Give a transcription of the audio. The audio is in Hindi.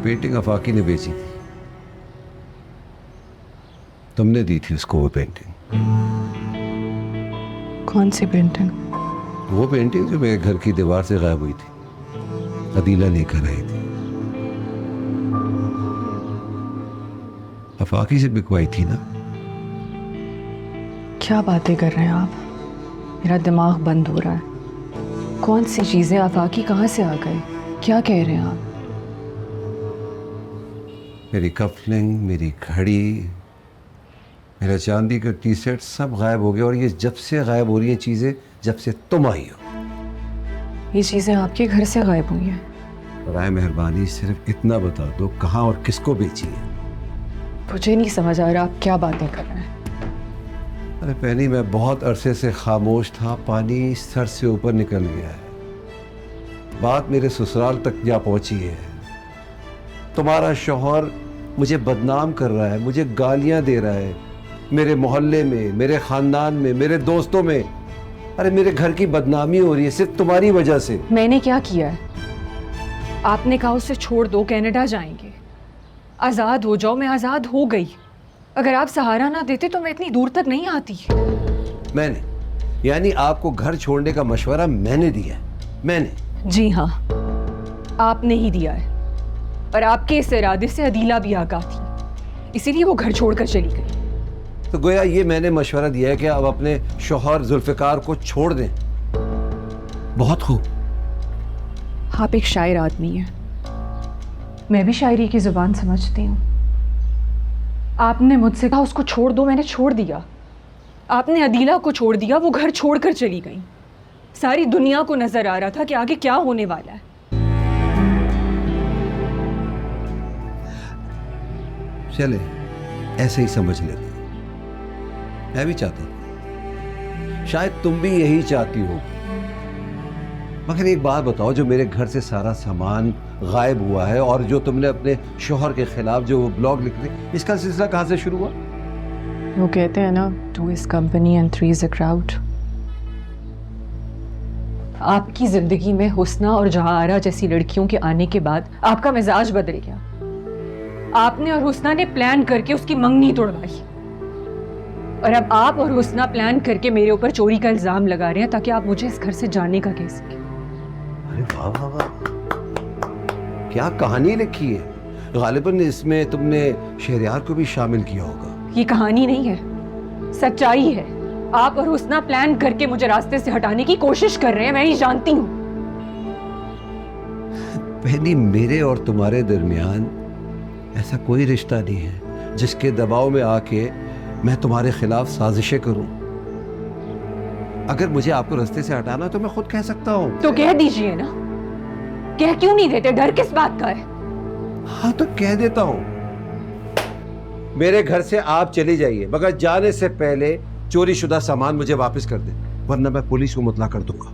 पेंटिंग अफाकी ने बेची थी, तुमने दी थी उसको वो पेंटिंग। कौन सी पेंटिंग? वो पेंटिंग जो मेरे घर की दीवार से गायब हुई थी, अदीला लेकर आई थी। अफाकी से बिकवाई थी ना। क्या बातें कर रहे हैं आप? मेरा दिमाग बंद हो रहा है। कौन सी चीजें? आफाकी कहाँ से आ गए? क्या कह रहे हैं आप? मेरी कफलिंग, मेरी घड़ी, मेरा चांदी का टी सेट सब गायब हो गया। और ये जब से गायब हो रही हैं चीज़ें, जब से तुम आई हो। ये चीजें आपके घर से गायब हुई हैं? बराए मेहरबानी सिर्फ इतना बता दो, कहाँ और किसको बेची है। मुझे नहीं समझ आ रहा आप क्या बातें कर रहे हैं। अरे पहनी, मैं बहुत अरसे से खामोश था, पानी सर से ऊपर निकल गया है। बात मेरे ससुराल तक जा पहुंची है। तुम्हारा शौहर मुझे बदनाम कर रहा है, मुझे गालियां दे रहा है, मेरे मोहल्ले में, मेरे खानदान में, मेरे दोस्तों में। अरे मेरे घर की बदनामी हो रही है सिर्फ तुम्हारी वजह से। मैंने क्या किया है? आपने कहा उसे छोड़ दो, कनाडा जाएंगे, आजाद हो जाओ। मैं आजाद हो गई। अगर आप सहारा ना देते तो मैं इतनी दूर तक नहीं आती। मैंने, यानी आपको घर छोड़ने का मशवरा मैंने दिया है? मैंने? जी हाँ, आपने ही दिया है। और आपके इस इरादे से अदीला भी आगाह थी, इसीलिए वो घर छोड़कर चली गई। तो गोया ये मैंने मशवरा दिया है कि अब अपने शौहर जुल्फिकार को छोड़ दें। बहुत खूब। आप एक शायर आदमी हैं, मैं भी शायरी की जुबान समझती हूँ। आपने मुझसे कहा उसको छोड़ दो, मैंने छोड़ दिया। आपने अदीला को छोड़ दिया, वो घर छोड़कर चली गई। सारी दुनिया को नजर आ रहा था कि आगे क्या होने वाला है। चले, ऐसे ही समझ लेते। मैं भी चाहता था, शायद तुम भी यही चाहती हो। मगर एक बात बताओ, जो मेरे घर से सारा सामान गायब हुआ है और जो तुमने अपने शौहर के खिलाफ जो ब्लॉग लिख दी, इसका सिलसिला कहाँ से शुरू हुआ? वो कहते हैं ना, 2 is company and 3 is a crowd। आपकी जिंदगी में हुस्ना और जहाआरा जैसी लड़कियों के आने के बाद आपका मिजाज बदल गया। आपने और हुस्ना ने प्लान करके उसकी मंगनी तोड़वाई, और अब आप और हुस्ना प्लान करके मेरे ऊपर चोरी का इल्जाम लगा रहे हैं ताकि आप मुझे इस घर से जाने का कह सकें। अरे वाह वाह वाह, क्या कहानी लिखी है। गालिबन इसमें तुमने शहरयार को भी शामिल किया होगा। ये कहानी नहीं है, सच्चाई है। आप और हुस्ना प्लान करके मुझे रास्ते से हटाने की कोशिश कर रहे हैं, मैं ही जानती हूँ। पहली, मेरे और तुम्हारे दरमियान ऐसा कोई रिश्ता नहीं है जिसके दबाव में आके मैं तुम्हारे खिलाफ साजिशें करूं। अगर मुझे आपको रास्ते से हटाना तो मैं खुद कह सकता हूं। तो कह दीजिए ना, कह क्यों नहीं देते? डर किस बात का है? हाँ तो कह देता हूं। मेरे घर से आप चली जाइए, मगर जाने से पहले चोरी शुदा सामान मुझे वापस कर दे, वरना मैं पुलिस को मुतला कर दूंगा।